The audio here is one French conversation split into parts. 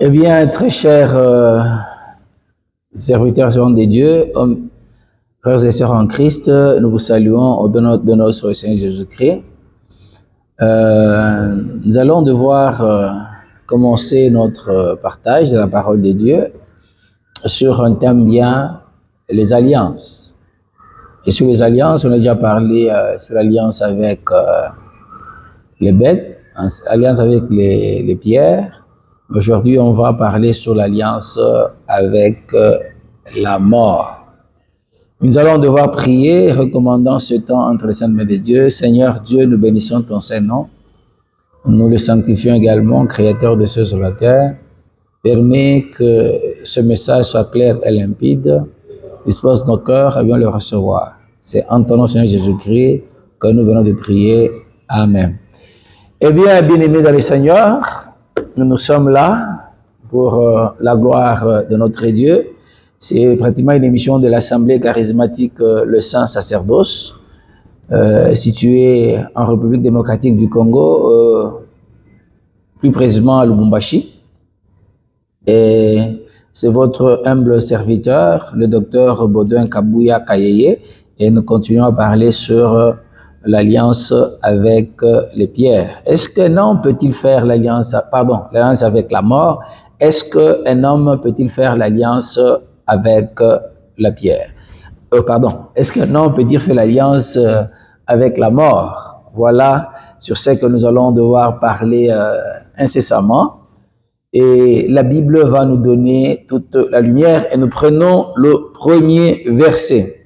Eh bien, très chers serviteurs des dieux, frères et sœurs en Christ, nous vous saluons au nom de notre Seigneur Jésus-Christ. Nous allons devoir commencer notre partage de la parole de Dieu sur un thème bien, les alliances. Et sur les alliances, on a déjà parlé sur l'alliance avec les bêtes, alliance avec les pierres. Aujourd'hui, on va parler sur l'alliance avec la mort. Nous allons devoir prier, recommandant ce temps entre les saintes mains de Dieu. Seigneur Dieu, nous bénissons ton Saint-Nom. Nous le sanctifions également, Créateur de ceux sur la terre. Permets que ce message soit clair et limpide. Dispose nos cœurs et viens le recevoir. C'est en ton nom, Seigneur Jésus-Christ, que nous venons de prier. Amen. Eh bien, bien-aimés dans le Seigneur, nous sommes là pour la gloire de notre Dieu. C'est pratiquement une émission de l'Assemblée charismatique Le Saint Sacerdoce, située en République démocratique du Congo, plus précisément à Lubumbashi. Et c'est votre humble serviteur, le docteur Baudouin Kabouya Kayeye, et nous continuons à parler sur l'alliance avec les pierres. Est-ce qu'un homme peut-il faire l'alliance avec la mort? Est-ce qu'un homme peut-il faire l'alliance avec la pierre? Est-ce qu'un homme peut-il faire l'alliance avec la mort? Voilà sur ce que nous allons devoir parler incessamment. Et la Bible va nous donner toute la lumière et nous prenons le premier verset.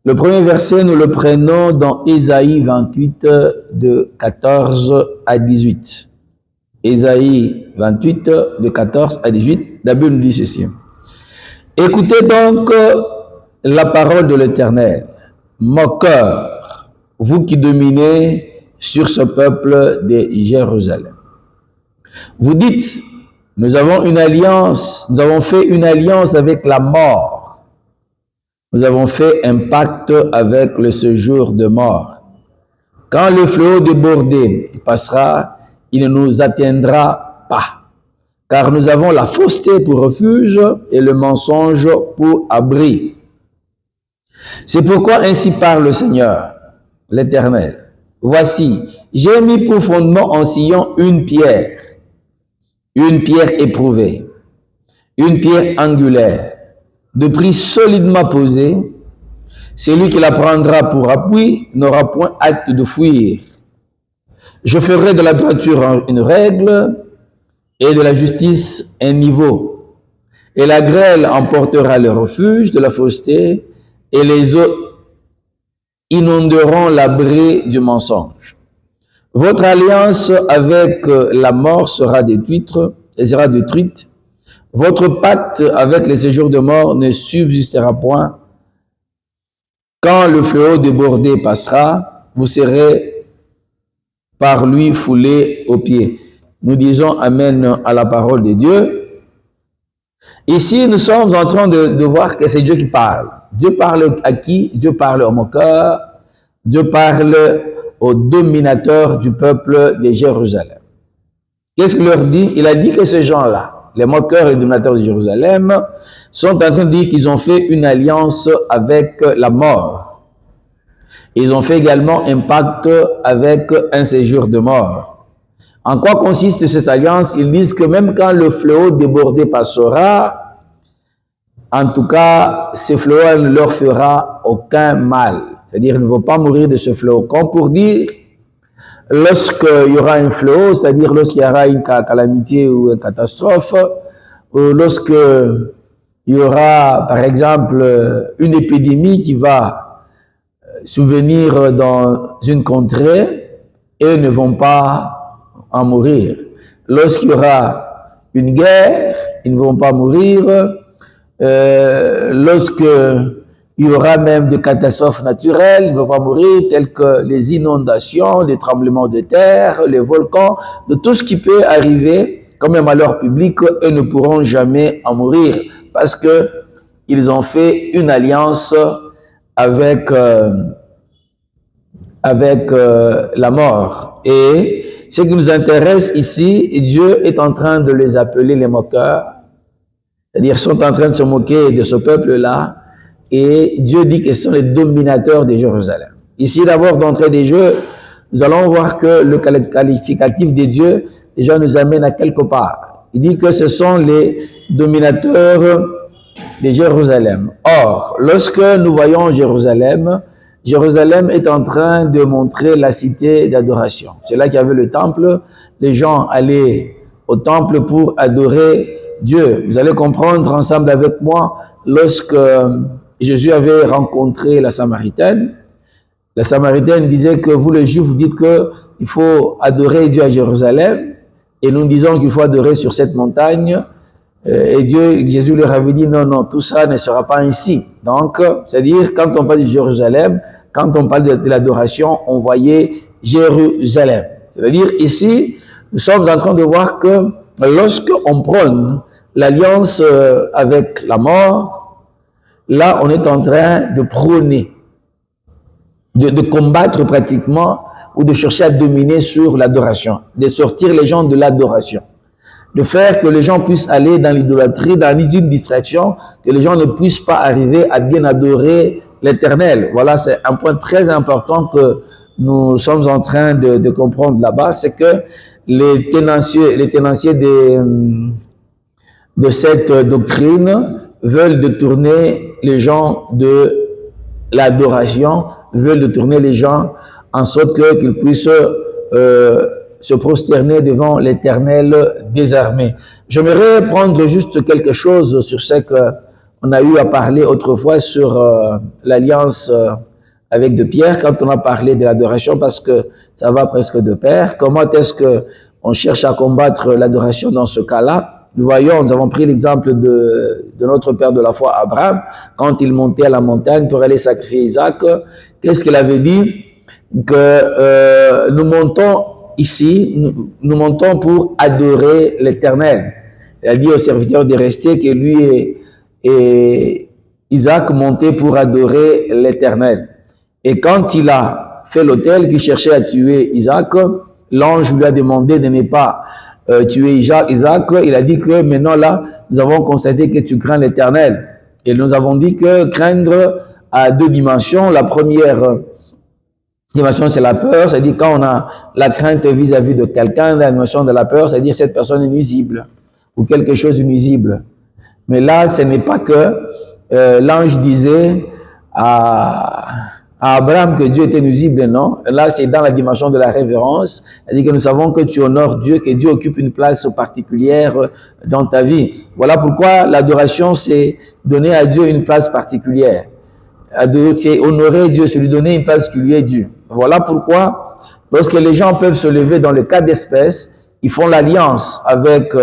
Le premier verset, nous le prenons dans Ésaïe 28, de 14 à 18. Ésaïe 28, de 14 à 18, la Bible nous dit ceci. Écoutez donc la parole de l'Éternel, moqueurs, vous qui dominez sur ce peuple de Jérusalem. Vous dites, nous avons fait une alliance avec la mort. Nous avons fait un pacte avec le séjour de mort. Quand le fléau débordé passera, il ne nous atteindra pas, car nous avons la fausseté pour refuge et le mensonge pour abri. C'est pourquoi ainsi parle le Seigneur, l'Éternel. Voici, j'ai mis pour fondement en Sion une pierre éprouvée, une pierre angulaire, de prix solidement posé. Celui qui la prendra pour appui n'aura point hâte de fuir. Je ferai de la droiture une règle et de la justice un niveau. Et la grêle emportera le refuge de la fausseté et les eaux inonderont l'abri du mensonge. Votre alliance avec la mort sera détruite. Votre pacte avec les séjours de mort ne subsistera point. Quand le fléau débordé passera, vous serez par lui foulés aux pieds. Nous disons Amen à la parole de Dieu. Ici, nous sommes en train de voir que c'est Dieu qui parle. Dieu parle à qui? Dieu parle aux moqueurs. Dieu parle aux dominateurs du peuple de Jérusalem. Qu'est-ce qu'il leur dit? Il a dit que ces gens-là, les moqueurs et les dominateurs de Jérusalem, sont en train de dire qu'ils ont fait une alliance avec la mort. Ils ont fait également un pacte avec un séjour de mort. En quoi consiste cette alliance? Ils disent que même quand le fléau débordé passera, en tout cas, ce fléau ne leur fera aucun mal. C'est-à-dire qu'ils ne vont pas mourir de ce fléau. Comme pour dire, lorsqu'il y aura un fléau, c'est-à-dire lorsqu'il y aura une calamité ou une catastrophe, ou lorsqu'il y aura, par exemple, une épidémie qui va survenir dans une contrée, et ne vont pas en mourir. Lorsqu'il y aura une guerre, ils ne vont pas mourir. Lorsqu'il y aura même des catastrophes naturelles, ils ne vont pas mourir, telles que les inondations, les tremblements de terre, les volcans, de tout ce qui peut arriver comme un malheur public, eux ne pourront jamais en mourir parce que ils ont fait une alliance avec la mort. Et ce qui nous intéresse ici, Dieu est en train de les appeler les moqueurs. C'est-à-dire, ils sont en train de se moquer de ce peuple-là. Et Dieu dit que ce sont les dominateurs de Jérusalem. Ici, d'abord, d'entrée des jeux, nous allons voir que le qualificatif de Dieu déjà nous amène à quelque part. Il dit que ce sont les dominateurs de Jérusalem. Or, lorsque nous voyons Jérusalem, Jérusalem est en train de montrer la cité d'adoration. C'est là qu'il y avait le temple. Les gens allaient au temple pour adorer Dieu. Vous allez comprendre ensemble avec moi, lorsque Jésus avait rencontré la Samaritaine disait que vous les Juifs, vous dites qu'il faut adorer Dieu à Jérusalem, et nous disons qu'il faut adorer sur cette montagne. Et Jésus leur avait dit non, tout ça ne sera pas ainsi. Donc, c'est-à-dire, quand on parle de Jérusalem, quand on parle de l'adoration, on voyait Jérusalem. C'est-à-dire, ici, nous sommes en train de voir que lorsqu'on prône l'alliance avec la mort, là, on est en train de prôner, de combattre pratiquement, ou de chercher à dominer sur l'adoration, de sortir les gens de l'adoration, de faire que les gens puissent aller dans l'idolâtrie, dans une distraction, que les gens ne puissent pas arriver à bien adorer l'Éternel. Voilà, c'est un point très important que nous sommes en train de comprendre là-bas, c'est que les tenanciers de cette doctrine veulent détourner les gens de l'adoration, veulent détourner les gens en sorte qu'ils puissent se prosterner devant l'Éternel des armées. J'aimerais prendre juste quelque chose sur ce qu'on a eu à parler autrefois sur l'alliance avec de Pierre, quand on a parlé de l'adoration, parce que ça va presque de pair. Comment est-ce qu'on cherche à combattre l'adoration dans ce cas-là? Nous voyons, nous avons pris l'exemple de notre père de la foi, Abraham, quand il montait à la montagne pour aller sacrifier Isaac. Qu'est-ce qu'il avait dit? Que nous montons ici, nous montons pour adorer l'Éternel. Il a dit au serviteur de rester que lui et Isaac montaient pour adorer l'Éternel. Et quand il a fait l'autel, qu'il cherchait à tuer Isaac, l'ange lui a demandé de ne pas tuer Isaac. Il a dit que maintenant là, nous avons constaté que tu crains l'Éternel. Et nous avons dit que craindre a deux dimensions. La première dimension, c'est la peur, c'est-à-dire quand on a la crainte vis-à-vis de quelqu'un, la dimension de la peur, c'est-à-dire cette personne est nuisible ou quelque chose de nuisible. Mais là, ce n'est pas que l'ange disait à Abraham que Dieu était nuisible, non. Là, c'est dans la dimension de la révérence, c'est-à-dire que nous savons que tu honores Dieu, que Dieu occupe une place particulière dans ta vie. Voilà pourquoi l'adoration, c'est donner à Dieu une place particulière. C'est honorer Dieu, c'est lui donner une place qui lui est due. Voilà pourquoi, lorsque les gens peuvent se lever dans le cas d'espèce, ils font l'alliance avec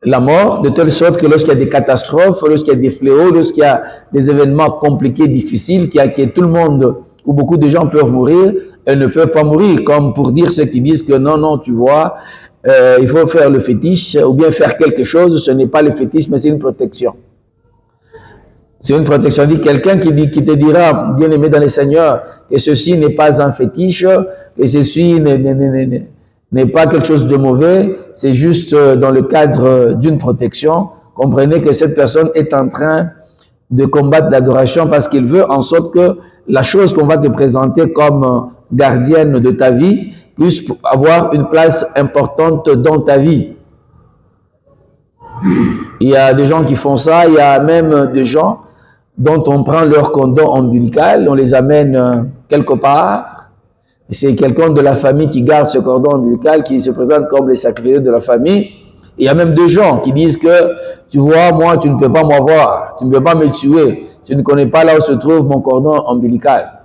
la mort, de telle sorte que lorsqu'il y a des catastrophes, lorsqu'il y a des fléaux, lorsqu'il y a des événements compliqués, difficiles, que tout le monde, où beaucoup de gens peuvent mourir, elles ne peuvent pas mourir, comme pour dire ceux qui disent que non, tu vois, il faut faire le fétiche, ou bien faire quelque chose, ce n'est pas le fétiche, mais c'est une protection. C'est une protection. Dit quelqu'un qui te dira, bien aimé dans le Seigneur, que ceci n'est pas un fétiche, que ceci n'est pas quelque chose de mauvais, c'est juste dans le cadre d'une protection. Comprenez que cette personne est en train de combattre l'adoration parce qu'il veut en sorte que la chose qu'on va te présenter comme gardienne de ta vie puisse avoir une place importante dans ta vie. Il y a des gens qui font ça, il y a même des gens dont on prend leur cordon ombilical, on les amène quelque part. C'est quelqu'un de la famille qui garde ce cordon ombilical, qui se présente comme les sacrificateurs de la famille. Il y a même des gens qui disent que, tu vois, moi, tu ne peux pas m'avoir, tu ne peux pas me tuer, tu ne connais pas là où se trouve mon cordon ombilical.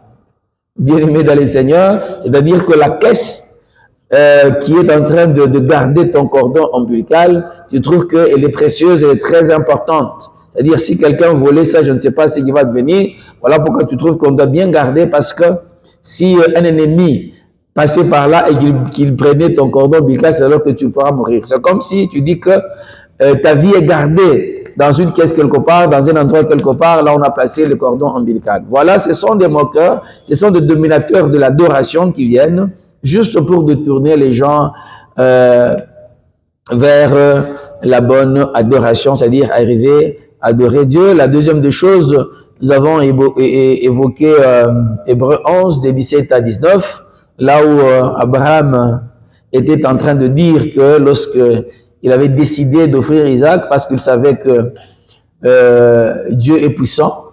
Bien aimé dans les Seigneurs, c'est-à-dire que la caisse qui est en train de garder ton cordon ombilical, tu trouves qu'elle est précieuse, elle est très importante. C'est-à-dire, si quelqu'un volait ça, je ne sais pas ce qui va devenir. Voilà pourquoi tu trouves qu'on doit bien garder, parce que si un ennemi passait par là et qu'il prenait ton cordon ombilical, c'est alors que tu pourras mourir. C'est comme si tu dis que ta vie est gardée dans une caisse quelque part, dans un endroit quelque part, là on a placé le cordon ombilical. Voilà, ce sont des moqueurs, ce sont des dominateurs de l'adoration qui viennent juste pour détourner les gens vers la bonne adoration, c'est-à-dire arriver à adorer Dieu. La deuxième des choses, nous avons évoqué Hébreux 11, de 17 à 19, là où Abraham était en train de dire que lorsque il avait décidé d'offrir Isaac, parce qu'il savait que Dieu est puissant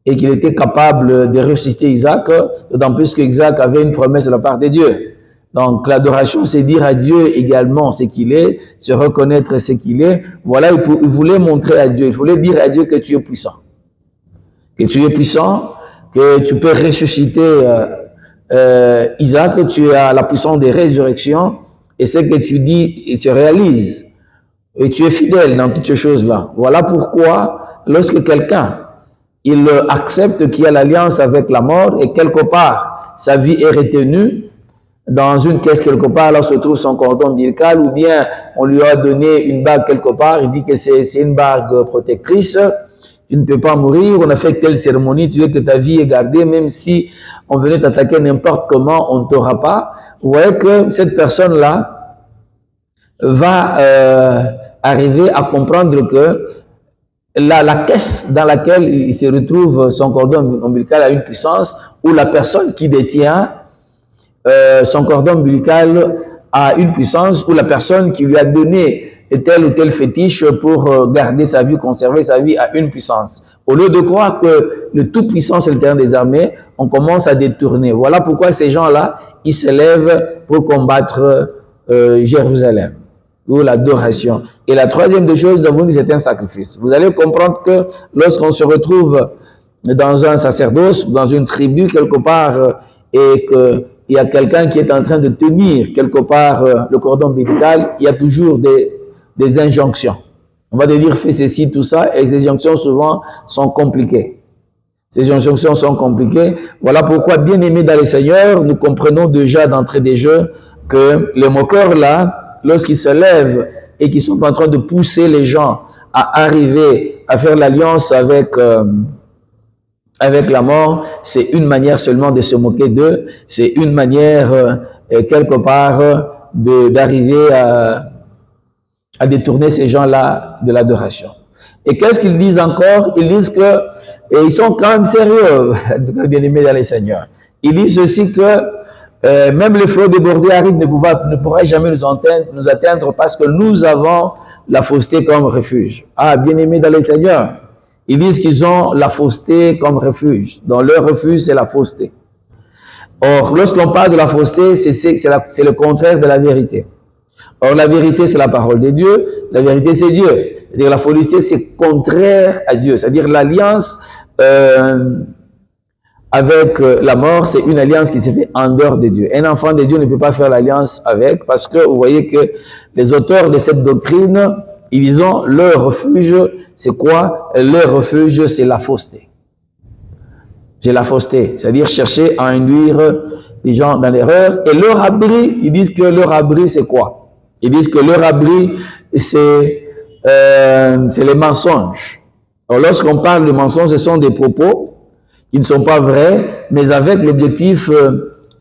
et qu'il était capable de ressusciter Isaac, d'autant plus qu'Isaac avait une promesse de la part de Dieu. Donc l'adoration, c'est dire à Dieu également ce qu'il est, se reconnaître ce qu'il est. Voilà, il voulait montrer à Dieu, il voulait dire à Dieu que tu es puissant. Que tu es puissant, que tu peux ressusciter Isaac, que tu as la puissance de résurrection, et ce que tu dis, il se réalise. Et tu es fidèle dans toutes ces choses-là. Voilà pourquoi, lorsque quelqu'un, il accepte qu'il y a l'alliance avec la mort, et quelque part, sa vie est retenue, dans une caisse quelque part, là se trouve son cordon ombilical, ou bien on lui a donné une bague quelque part, il dit que c'est une bague protectrice, tu ne peux pas mourir, on a fait telle cérémonie, tu veux que ta vie est gardée, même si on venait t'attaquer n'importe comment, on ne t'aura pas. Vous voyez que cette personne-là va arriver à comprendre que la caisse dans laquelle il se retrouve, son cordon ombilical, a une puissance, où la personne qui détient son cordon ombilical a une puissance, où la personne qui lui a donné tel ou tel fétiche pour garder sa vie, conserver sa vie, a une puissance. Au lieu de croire que le tout-puissant c'est le terrain des armées, on commence à détourner. Voilà pourquoi ces gens-là, ils se lèvent pour combattre Jérusalem, ou l'adoration. Et la troisième des choses, nous avons dit, c'est un sacrifice. Vous allez comprendre que lorsqu'on se retrouve dans un sacerdoce, dans une tribu quelque part, et que il y a quelqu'un qui est en train de tenir quelque part le cordon ombilical, il y a toujours des injonctions. On va te dire fais ceci, tout ça, et ces injonctions souvent sont compliquées. Ces injonctions sont compliquées. Voilà pourquoi, bien aimés dans le Seigneur, nous comprenons déjà d'entrée des jeux que les moqueurs là, lorsqu'ils se lèvent et qu'ils sont en train de pousser les gens à arriver à faire l'alliance avec la mort, c'est une manière seulement de se moquer d'eux, c'est une manière quelque part d'arriver à détourner ces gens-là de l'adoration. Et qu'est-ce qu'ils disent encore? Ils disent que, et ils sont quand même sérieux, bien-aimés dans les Seigneurs. Ils disent aussi que même les flots débordés arrivent ne pourraient jamais nous atteindre parce que nous avons la fausseté comme refuge. Ah, bien-aimés dans les Seigneurs, ils disent qu'ils ont la fausseté comme refuge. Donc leur refuge, c'est la fausseté. Or, lorsqu'on parle de la fausseté, c'est le contraire de la vérité. Or, la vérité, c'est la parole de Dieu. La vérité, c'est Dieu. C'est-à-dire la fausseté, c'est contraire à Dieu. C'est-à-dire l'alliance avec la mort, c'est une alliance qui s'est faite en dehors de Dieu. Un enfant de Dieu ne peut pas faire l'alliance avec, parce que vous voyez que les auteurs de cette doctrine, ils ont leur refuge. C'est quoi? Leur refuge, c'est la fausseté. C'est la fausseté, c'est-à-dire chercher à induire les gens dans l'erreur. Et leur abri, ils disent que leur abri, c'est quoi? Ils disent que leur abri, c'est les mensonges. Alors, lorsqu'on parle de mensonges, ce sont des propos qui ne sont pas vrais, mais avec l'objectif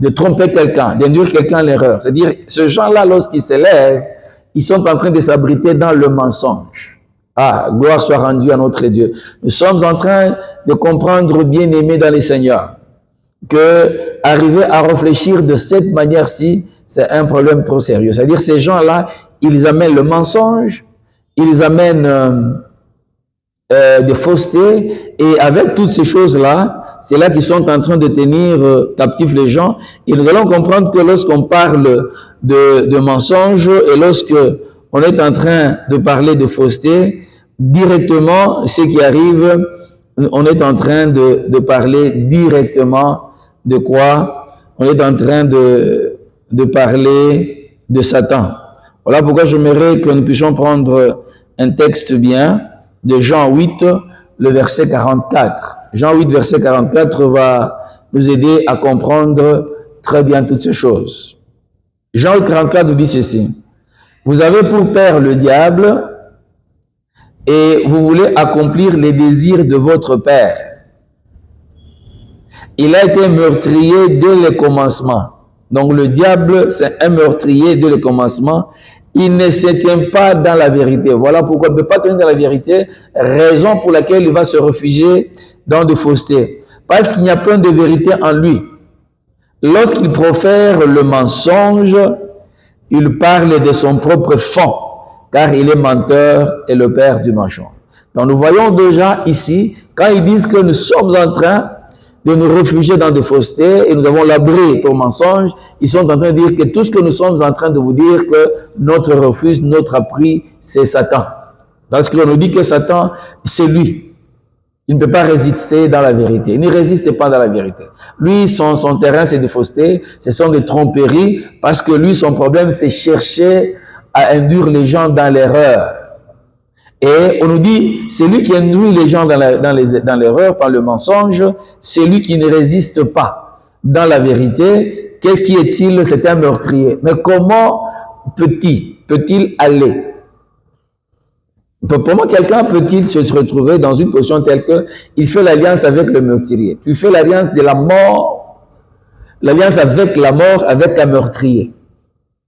de tromper quelqu'un, d'induire quelqu'un à l'erreur. C'est-à-dire, ce gens-là, lorsqu'ils se lèvent, ils sont en train de s'abriter dans le mensonge. Ah, gloire soit rendue à notre Dieu. Nous sommes en train de comprendre, bien aimés dans les Seigneurs, que arriver à réfléchir de cette manière-ci, c'est un problème trop sérieux. C'est-à-dire, ces gens-là, ils amènent le mensonge, ils amènent de fausseté, et avec toutes ces choses-là, c'est là qu'ils sont en train de tenir captifs les gens. Et nous allons comprendre que lorsqu'on parle de mensonges et lorsque on est en train de parler de fausseté, directement, ce qui arrive, on est en train de parler directement de quoi? On est en train de parler de Satan. Voilà pourquoi j'aimerais que nous puissions prendre un texte bien de Jean 8, le verset 44. Jean 8, verset 44 va nous aider à comprendre très bien toutes ces choses. Jean 8, 44 nous dit ceci. Vous avez pour père le diable et vous voulez accomplir les désirs de votre père. Il a été meurtrier dès le commencement Donc le diable, c'est un meurtrier dès le commencement. Il ne se tient pas dans la vérité. Voilà pourquoi il ne peut pas tenir dans la vérité, raison pour laquelle il va se réfugier dans des faussetés. Parce qu'il n'y a point de vérité en lui. Lorsqu'il profère le mensonge, il parle de son propre fond, car il est menteur et le père du mensonge. Donc nous voyons déjà ici, quand ils disent que nous sommes en train de nous réfugier dans des faussetés et nous avons l'abri pour mensonge, ils sont en train de dire que tout ce que nous sommes en train de vous dire, que notre refuge, notre appris, c'est Satan. Parce qu'on nous dit que Satan, c'est lui. Il ne peut pas résister dans la vérité. Il ne résiste pas dans la vérité. Lui, son terrain, c'est des faussetés, ce sont des tromperies, parce que lui, son problème, c'est chercher à induire les gens dans l'erreur. Et on nous dit, c'est lui qui induit les gens dans l'erreur par le mensonge, c'est lui qui ne résiste pas dans la vérité. Qui est-il? C'est un meurtrier. Mais comment peut-il aller? Comment quelqu'un peut-il se retrouver dans une position telle qu'il fait l'alliance avec le meurtrier? Tu fais l'alliance de la mort, l'alliance avec la mort, avec un meurtrier.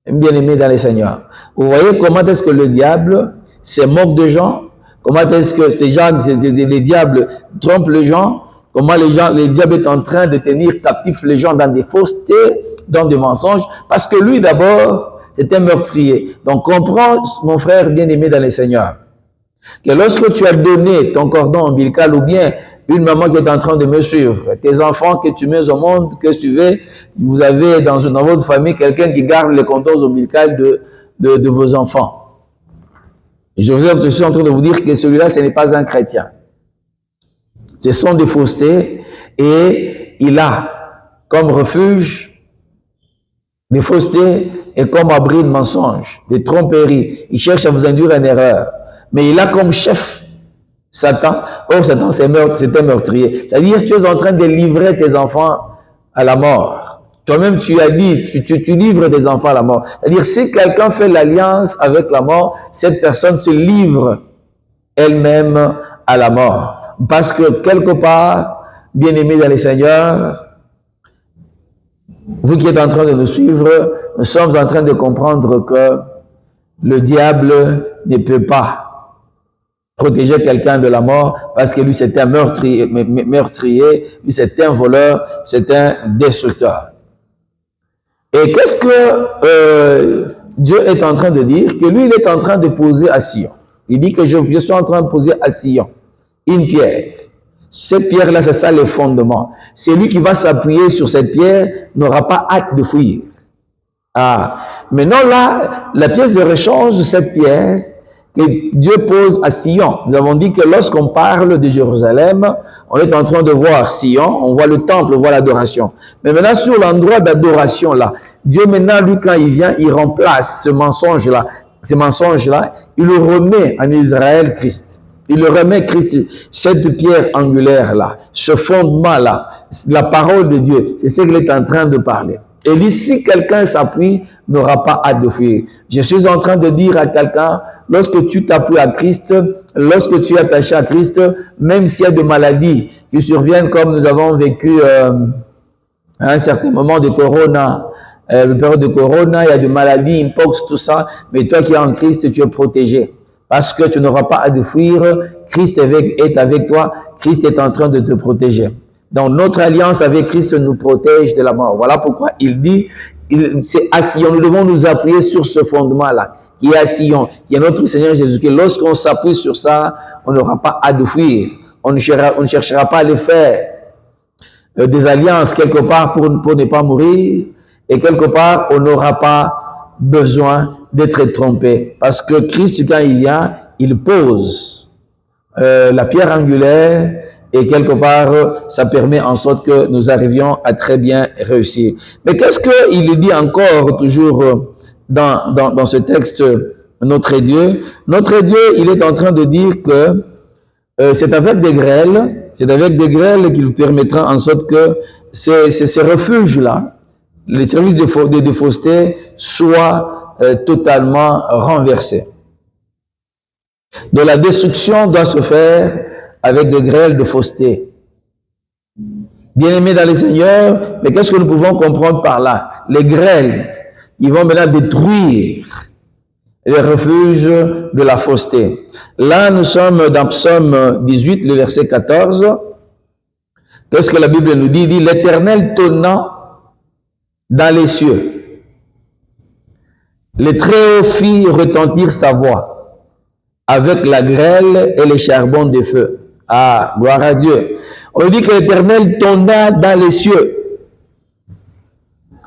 Bien-aimé dans les Seigneurs. Vous voyez comment est-ce que le diable se moque de gens? Comment est-ce que ces gens, les diables trompent les gens? Comment les diables est en train de tenir captifs les gens dans des faussetés, dans des mensonges? Parce que lui d'abord, c'est un meurtrier. Donc comprends, mon frère bien-aimé dans les Seigneurs, que lorsque tu as donné ton cordon ombilical ou bien une maman qui est en train de me suivre, tes enfants que tu mets au monde, que tu veux, vous avez dans votre famille quelqu'un qui garde les cordons ombilicales de vos enfants. Et je suis en train de vous dire que celui-là, ce n'est pas un chrétien. Ce sont des faussetés et il a comme refuge des faussetés et comme abri de mensonges, des tromperies. Il cherche à vous induire en erreur. Mais il a comme chef Satan. Or, Satan, c'est un meurtrier. C'est-à-dire, tu es en train de livrer tes enfants à la mort. Toi-même, tu as dit, tu livres tes enfants à la mort. C'est-à-dire, si quelqu'un fait l'alliance avec la mort, cette personne se livre elle-même à la mort. Parce que, quelque part, bien-aimés dans les Seigneurs, vous qui êtes en train de nous suivre, nous sommes en train de comprendre que le diable ne peut pas protéger quelqu'un de la mort parce que lui c'est un meurtrier, lui c'est un voleur, c'est un destructeur. Et qu'est-ce que Dieu est en train de dire? Que lui il est en train de poser à Sion. Il dit que je suis en train de poser à Sion une pierre. Cette pierre-là, c'est ça le fondement. Celui qui va s'appuyer sur cette pierre n'aura pas hâte de fuir. Ah, maintenant là, la pièce de rechange de cette pierre que Dieu pose à Sion. Nous avons dit que lorsqu'on parle de Jérusalem, on est en train de voir Sion, on voit le temple, on voit l'adoration. Mais maintenant, sur l'endroit d'adoration là, Dieu maintenant, lui, quand il vient, il remplace ce mensonge-là, il le remet en Israël Christ. Il le remet Christ, cette pierre angulaire-là, ce fondement-là, la parole de Dieu, c'est ce qu'il est en train de parler. Et dit, si quelqu'un s'appuie, n'aura pas hâte de fuir. Je suis en train de dire à quelqu'un, lorsque tu t'appuies à Christ, lorsque tu es attaché à Christ, même s'il y a des maladies qui surviennent comme nous avons vécu à un certain moment de corona, le période de corona, il y a des maladies, mpox, tout ça, mais toi qui es en Christ, tu es protégé. Parce que tu n'auras pas à de fuir, Christ est avec toi, Christ est en train de te protéger. Donc notre alliance avec Christ nous protège de la mort. Voilà pourquoi il dit, c'est à Sion, nous devons nous appuyer sur ce fondement-là, qui est à Sion, qui est notre Seigneur Jésus-Christ. Lorsqu'on s'appuie sur ça, on n'aura pas à de fuir. On ne cherchera pas à les faire des alliances quelque part pour ne pas mourir, et quelque part, on n'aura pas besoin d'être trompé. Parce que Christ, quand il vient, il pose la pierre angulaire, et quelque part, ça permet en sorte que nous arrivions à très bien réussir. Mais qu'est-ce qu'il dit encore, toujours dans ce texte, notre Dieu? Notre Dieu, il est en train de dire que c'est avec des grêles qui nous permettra en sorte que ces refuges-là, les services de fausseté, soient totalement renversés. Donc la destruction doit se faire avec des grêles de fausseté. Bien-aimés dans le Seigneur, mais qu'est-ce que nous pouvons comprendre par là? Les grêles, ils vont maintenant détruire les refuges de la fausseté. Là, nous sommes dans Psaume 18, le verset 14. Qu'est-ce que la Bible nous dit? Il dit, l'Éternel tonnant dans les cieux. Le Très-Haut fit retentir sa voix avec la grêle et les charbons de feu. Ah, gloire à Dieu. On dit que l'Éternel tonna dans les cieux.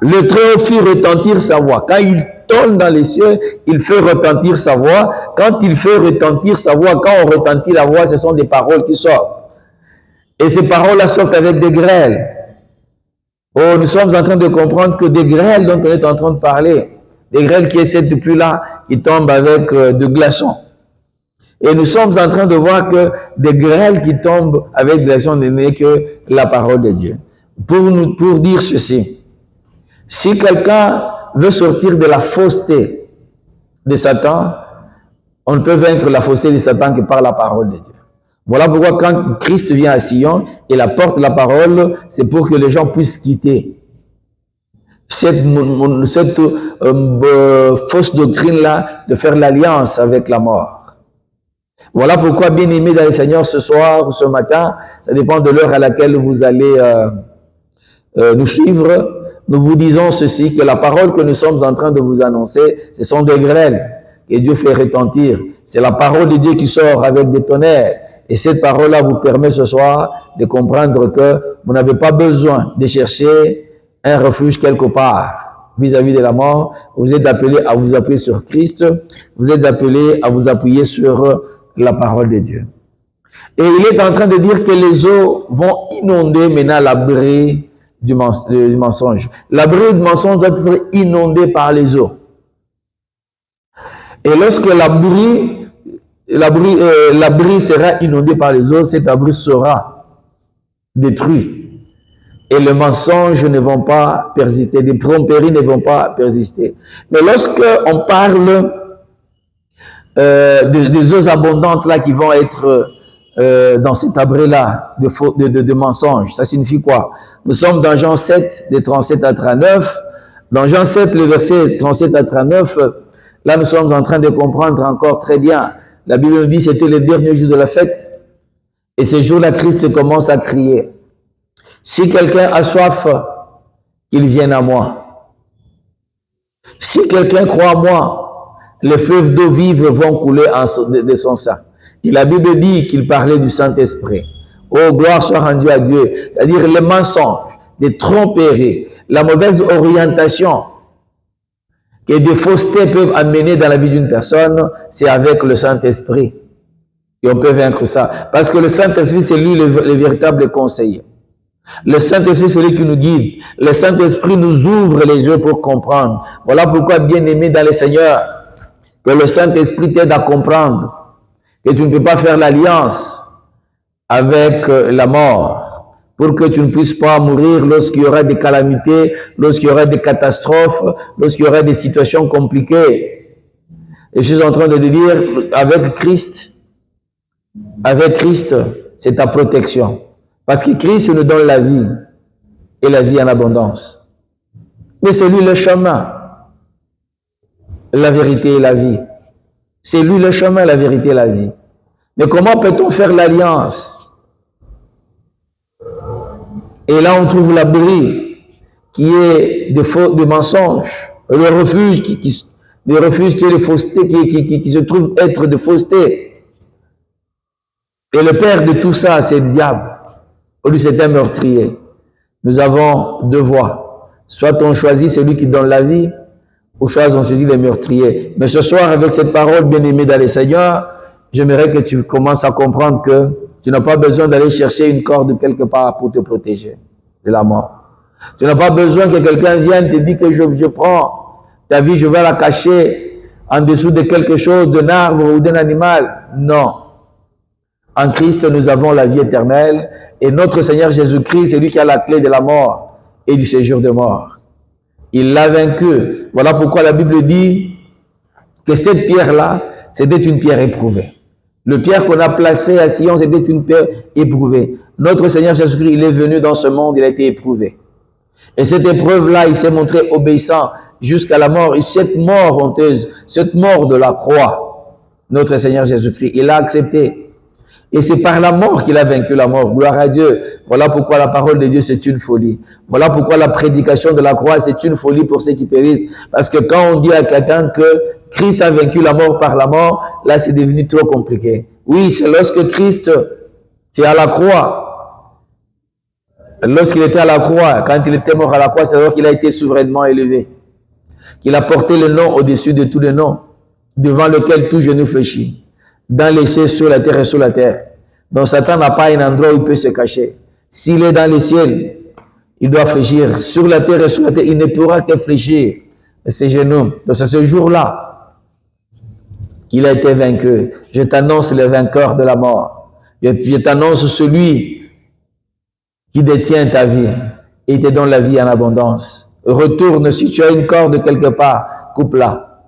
Le Très-Haut fit retentir sa voix. Quand il tonne dans les cieux, il fait retentir sa voix. Quand il fait retentir sa voix, quand on retentit la voix, ce sont des paroles qui sortent. Et ces paroles-là sortent avec des grêles. Oh, nous sommes en train de comprendre que des grêles dont on est en train de parler, des grêles qui est cette pluie-là, qui tombent avec de glaçons. Et nous sommes en train de voir que des grêles qui tombent avec des glaçons n'est que la parole de Dieu. Pour dire ceci, si quelqu'un veut sortir de la fausseté de Satan, on ne peut vaincre la fausseté de Satan que par la parole de Dieu. Voilà pourquoi quand Christ vient à Sion, il apporte la parole, c'est pour que les gens puissent quitter cette fausse doctrine-là de faire l'alliance avec la mort. Voilà pourquoi, bien-aimés dans le Seigneur, ce soir ou ce matin, ça dépend de l'heure à laquelle vous allez nous suivre, nous vous disons ceci, que la parole que nous sommes en train de vous annoncer, ce sont des grêles que Dieu fait retentir. C'est la parole de Dieu qui sort avec des tonnerres. Et cette parole-là vous permet ce soir de comprendre que vous n'avez pas besoin de chercher un refuge quelque part vis-à-vis de la mort. Vous êtes appelés à vous appuyer sur Christ. Vous êtes appelés à vous appuyer sur la parole de Dieu. Et il est en train de dire que les eaux vont inonder maintenant l'abri du mensonge. L'abri du mensonge doit être inondé par les eaux. Et lorsque l'abri sera inondé par les eaux, cet abri sera détruit. Et les mensonges ne vont pas persister, des tromperies ne vont pas persister. Mais lorsque on parle des eaux abondantes là qui vont être dans cet abri-là de mensonges, ça signifie quoi? Nous sommes dans Jean 7, de 37 à 39. Dans Jean 7, le verset 37 à 39, là nous sommes en train de comprendre encore très bien. La Bible nous dit que c'était le dernier jour de la fête. Et ce jour-là, Christ commence à crier. Si quelqu'un a soif, qu'il vienne à moi. Si quelqu'un croit à moi, les fleuves d'eau vive vont couler de son sein. Et la Bible dit qu'il parlait du Saint-Esprit. Oh, gloire soit rendue à Dieu. C'est-à-dire les mensonges, les tromperies, la mauvaise orientation que des faussetés peuvent amener dans la vie d'une personne, c'est avec le Saint-Esprit. Et on peut vaincre ça. Parce que le Saint-Esprit, c'est lui le véritable conseiller. Le Saint-Esprit, c'est lui qui nous guide. Le Saint-Esprit nous ouvre les yeux pour comprendre. Voilà pourquoi, bien-aimé dans le Seigneur, que le Saint-Esprit t'aide à comprendre que tu ne peux pas faire l'alliance avec la mort, pour que tu ne puisses pas mourir lorsqu'il y aura des calamités, lorsqu'il y aura des catastrophes, lorsqu'il y aura des situations compliquées. Et je suis en train de te dire, avec Christ, c'est ta protection. Parce que Christ nous donne la vie, et la vie en abondance. Mais c'est lui le chemin, la vérité et la vie. C'est lui le chemin, la vérité et la vie. Mais comment peut-on faire l'alliance? Et là, on trouve l'abri qui est de mensonges, le refuge qui est de fausseté, qui se trouve être de fausseté. Et le père de tout ça, c'est le diable. Au lieu, c'est un meurtrier. Nous avons deux voies. Soit on choisit celui qui donne la vie, ou soit on choisit les meurtriers. Mais ce soir, avec cette parole bien-aimée dans le Seigneur, j'aimerais que tu commences à comprendre que tu n'as pas besoin d'aller chercher une corde quelque part pour te protéger de la mort. Tu n'as pas besoin que quelqu'un vienne te dire que je prends ta vie, je vais la cacher en dessous de quelque chose, d'un arbre ou d'un animal. Non. En Christ, nous avons la vie éternelle et notre Seigneur Jésus-Christ, c'est lui qui a la clé de la mort et du séjour de mort. Il l'a vaincu. Voilà pourquoi la Bible dit que cette pierre-là, c'était une pierre éprouvée. Le pierre qu'on a placé à Sion, c'était une pierre éprouvée. Notre Seigneur Jésus-Christ, il est venu dans ce monde, il a été éprouvé. Et cette épreuve-là, il s'est montré obéissant jusqu'à la mort. Et cette mort honteuse, cette mort de la croix, notre Seigneur Jésus-Christ, il a accepté. Et c'est par la mort qu'il a vaincu la mort. Gloire à Dieu. Voilà pourquoi la parole de Dieu, c'est une folie. Voilà pourquoi la prédication de la croix, c'est une folie pour ceux qui périssent. Parce que quand on dit à quelqu'un que Christ a vaincu la mort par la mort, là, c'est devenu trop compliqué. Oui, c'est lorsque Christ, c'est à la croix. Lorsqu'il était à la croix, quand il était mort à la croix, c'est alors qu'il a été souverainement élevé. Qu'il a porté le nom au-dessus de tous les noms, devant lequel tout genou fléchit. Dans les cieux, sur la terre et sous la terre. Donc Satan n'a pas un endroit où il peut se cacher. S'il est dans les cieux, il doit fléchir. Sur la terre et sous la terre, il ne pourra que fléchir ses genoux. Donc c'est ce jour-là qu'il a été vaincu. Je t'annonce le vainqueur de la mort. Je t'annonce celui qui détient ta vie et te donne la vie en abondance. Retourne, si tu as une corde quelque part, coupe-la.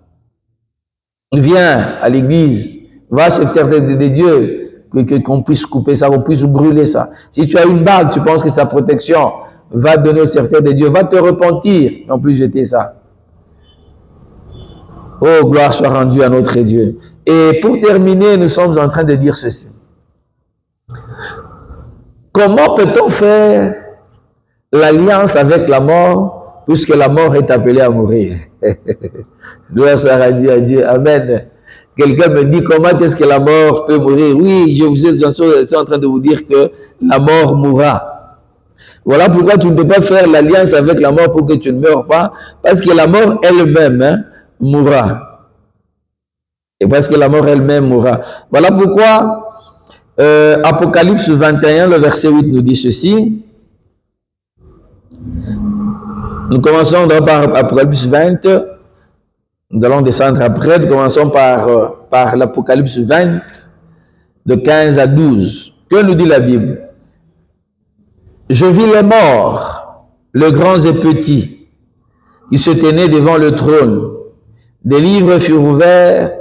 Viens à l'église. Va chez certains de Dieu, qu'on puisse couper ça, qu'on puisse brûler ça. Si tu as une bague, tu penses que c'est ta protection, va donner au serviteur de Dieu, va te repentir, non plus jeter ça. Oh, gloire soit rendue à notre Dieu. Et pour terminer, nous sommes en train de dire ceci. Comment peut-on faire l'alliance avec la mort, puisque la mort est appelée à mourir? Gloire soit rendue à Dieu. Amen. Quelqu'un me dit, comment est-ce que la mort peut mourir? Oui, je suis en train de vous dire que la mort mourra. Voilà pourquoi tu ne peux pas faire l'alliance avec la mort pour que tu ne meurs pas, parce que la mort elle-même mourra. Et parce que la mort elle-même mourra. Voilà pourquoi Apocalypse 21, le verset 8 nous dit ceci. Nous commençons par Apocalypse 20. Nous allons descendre après. Nous commençons par l'Apocalypse 20, de 15 à 12. Que nous dit la Bible? Je vis les morts, les grands et petits, qui se tenaient devant le trône. Des livres furent ouverts,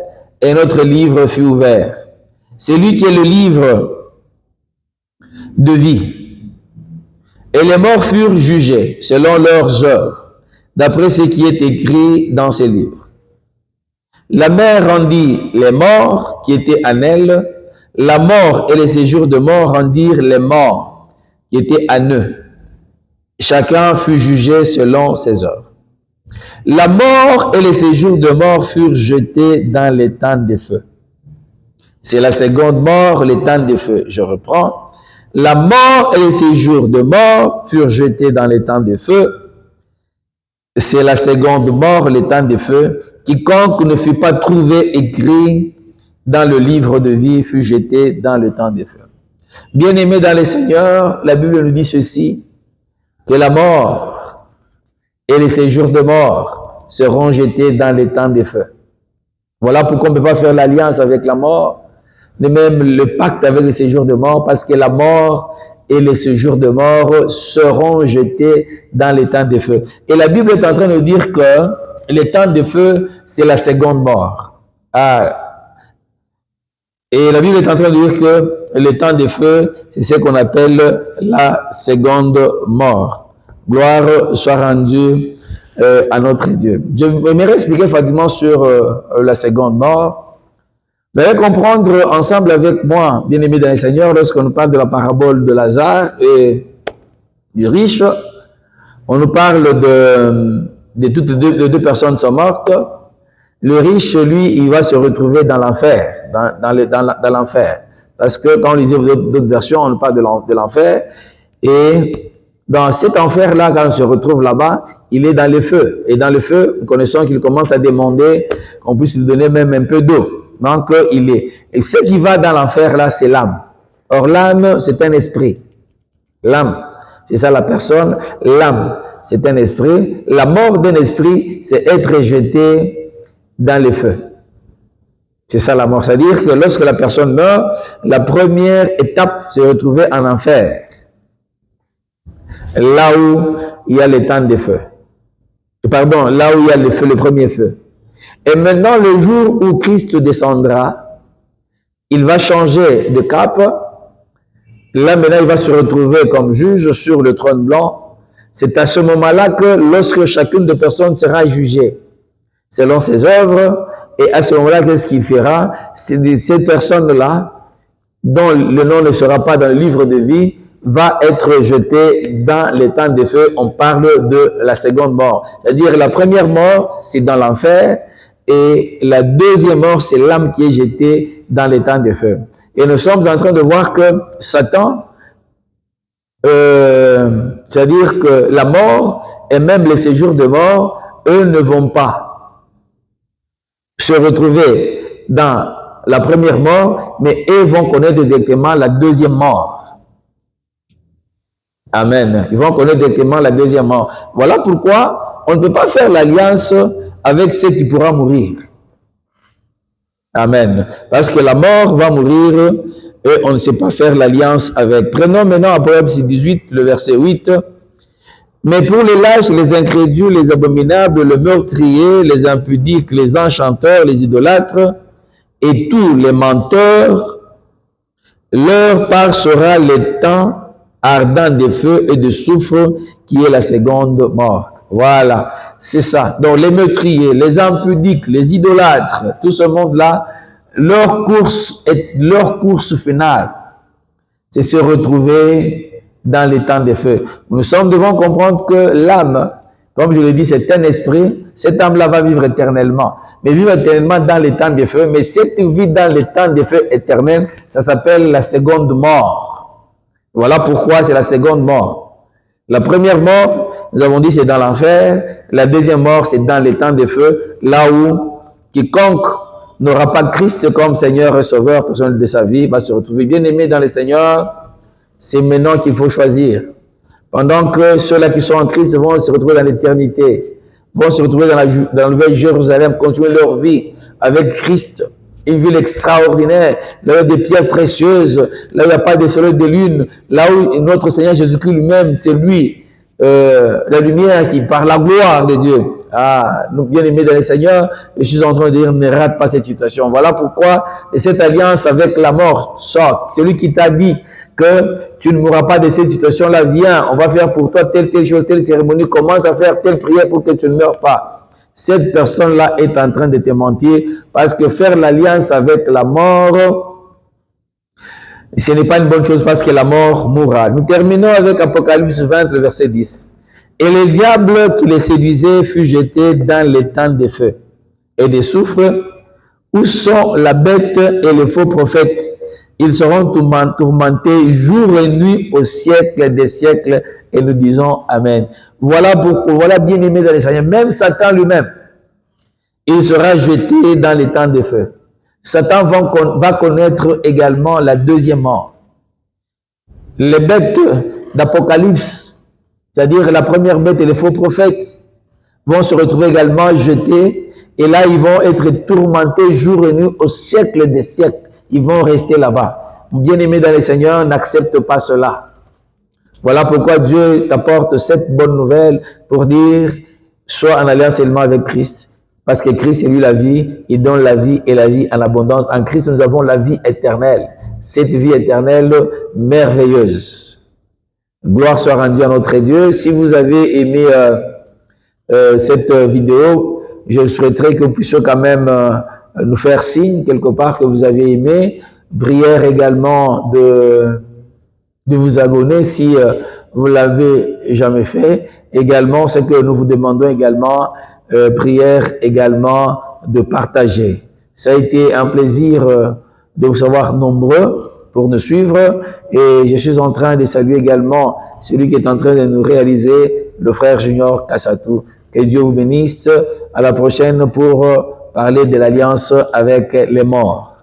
et notre livre fut ouvert. C'est lui qui est le livre de vie. Et les morts furent jugés selon leurs œuvres, d'après ce qui est écrit dans ces livres. La mer rendit les morts qui étaient en elle. La mort et les séjours de mort rendirent les morts qui étaient en eux. Chacun fut jugé selon ses œuvres. La mort et les séjours de mort furent jetés dans les temps de feu. C'est la seconde mort, les temps de feu. Je reprends. La mort et les séjours de mort furent jetés dans les temps de feu. C'est la seconde mort, les temps de feu. Quiconque ne fut pas trouvé écrit dans le livre de vie fut jeté dans le temps de feu. Bien-aimés dans le Seigneur, la Bible nous dit ceci, que la mort et les séjours de mort seront jetés dans les temps de feu. Voilà pourquoi on ne peut pas faire l'alliance avec la mort, ni même le pacte avec les séjours de mort, parce que la mort et les séjours de mort seront jetés dans les temps de feu. Et la Bible est en train de dire que les temps de feu, c'est la seconde mort. Et la Bible est en train de dire que le temps de feu, c'est ce qu'on appelle la seconde mort. Gloire soit rendue à notre Dieu. Je vais expliquer facilement sur la seconde mort. Vous allez comprendre ensemble avec moi, bien-aimés dans le Seigneur, lorsqu'on nous parle de la parabole de Lazare et du riche, on nous parle de toutes les deux personnes sont mortes. Le riche, lui, il va se retrouver dans l'enfer, dans l'enfer. Parce que quand on lisait d'autres versions, on parle de l'enfer. Et dans cet enfer-là, quand on se retrouve là-bas, il est dans le feu. Et dans le feu, nous connaissons qu'il commence à demander qu'on puisse lui donner même un peu d'eau. Donc, il est. Et ce qui va dans l'enfer-là, c'est l'âme. Or, l'âme, c'est un esprit. L'âme, c'est ça la personne. L'âme, c'est un esprit. La mort d'un esprit, c'est être jeté dans le feu. C'est ça la mort. C'est-à-dire que lorsque la personne meurt, la première étape, c'est de retrouver en enfer. Là où il y a le temps de feu. Pardon, là où il y a le feu, le premier feu. Et maintenant, le jour où Christ descendra, il va changer de cap. Là, maintenant, il va se retrouver comme juge sur le trône blanc. C'est à ce moment-là que lorsque chacune des personnes sera jugée selon ses œuvres, et à ce moment-là, qu'est-ce qu'il fera? Ces personnes-là, dont le nom ne sera pas dans le livre de vie, va être jetée dans les temps de feu. On parle de la seconde mort. C'est-à-dire la première mort, c'est dans l'enfer, et la deuxième mort, c'est l'âme qui est jetée dans les temps de feu. Et nous sommes en train de voir que Satan, c'est-à-dire que la mort et même les séjours de mort, eux ne vont pas se retrouver dans la première mort, mais eux vont connaître directement la deuxième mort. Amen. Ils vont connaître directement la deuxième mort. Voilà pourquoi on ne peut pas faire l'alliance avec ceux qui pourront mourir. Amen. Parce que la mort va mourir et on ne sait pas faire l'alliance avec. Prenons maintenant Apocalypse 18, le verset 8. Mais pour les lâches, les incrédules, les abominables, les meurtriers, les impudiques, les enchanteurs, les idolâtres et tous les menteurs, leur part sera le temps ardent de feu et de soufre qui est la seconde mort. Voilà, c'est ça. Donc les meurtriers, les impudiques, les idolâtres, tout ce monde-là, leur course finale, c'est se retrouver dans les temps de feu. Nous devons comprendre que l'âme, comme je l'ai dit, c'est un esprit. Cette âme-là va vivre éternellement. Mais vivre éternellement dans les temps de feu. Mais cette vie dans les temps de feu éternel, ça s'appelle la seconde mort. Voilà pourquoi c'est la seconde mort. La première mort, nous avons dit, c'est dans l'enfer. La deuxième mort, c'est dans les temps de feu, là où quiconque n'aura pas Christ comme Seigneur et Sauveur personnel de sa vie va se retrouver bien aimé dans le Seigneur. C'est maintenant qu'il faut choisir. Pendant que ceux-là qui sont en Christ vont se retrouver dans l'éternité, vont se retrouver dans la nouvelle Jérusalem, continuer leur vie avec Christ, une ville extraordinaire, là où il y a des pierres précieuses, là où il n'y a pas de soleil de lune, là où notre Seigneur Jésus-Christ lui-même, c'est lui, la lumière qui par la gloire de Dieu. Ah, donc bien aimé dans le Seigneur, je suis en train de dire, ne rate pas cette situation. Voilà pourquoi cette alliance avec la mort sort. Celui qui t'a dit que tu ne mourras pas de cette situation-là, viens, on va faire pour toi telle chose, telle cérémonie, commence à faire telle prière pour que tu ne meurs pas. Cette personne-là est en train de te mentir parce que faire l'alliance avec la mort, ce n'est pas une bonne chose parce que la mort mourra. Nous terminons avec Apocalypse 20, le verset 10. Et le diable qui les séduisait fut jeté dans les temps de feu et de soufre, où sont la bête et le faux prophète. Ils seront tourmentés jour et nuit au siècle des siècles. Et nous disons Amen. Voilà bien aimé dans les Seigneur. Même Satan lui-même, il sera jeté dans les temps de feu. Satan va connaître également la deuxième mort. Les bêtes d'Apocalypse, c'est-à-dire la première bête et les faux prophètes, vont se retrouver également jetés. Et là, ils vont être tourmentés jour et nuit au siècle des siècles. Ils vont rester là-bas. Bien-aimé dans le Seigneur, n'accepte pas cela. Voilà pourquoi Dieu t'apporte cette bonne nouvelle pour dire, sois en alliance seulement avec Christ. Parce que Christ est lui la vie, il donne la vie et la vie en abondance. En Christ, nous avons la vie éternelle. Cette vie éternelle merveilleuse. Gloire soit rendue à notre Dieu. Si vous avez aimé cette vidéo, je souhaiterais que vous puissiez quand même nous faire signe quelque part que vous avez aimé. Prière également de vous abonner si vous l'avez jamais fait. Également, ce que nous vous demandons également, prière également de partager. Ça a été un plaisir de vous savoir nombreux pour nous suivre et je suis en train de saluer également celui qui est en train de nous réaliser, le frère Junior Kassatou. Que Dieu vous bénisse. À la prochaine pour parler de l'alliance avec les morts.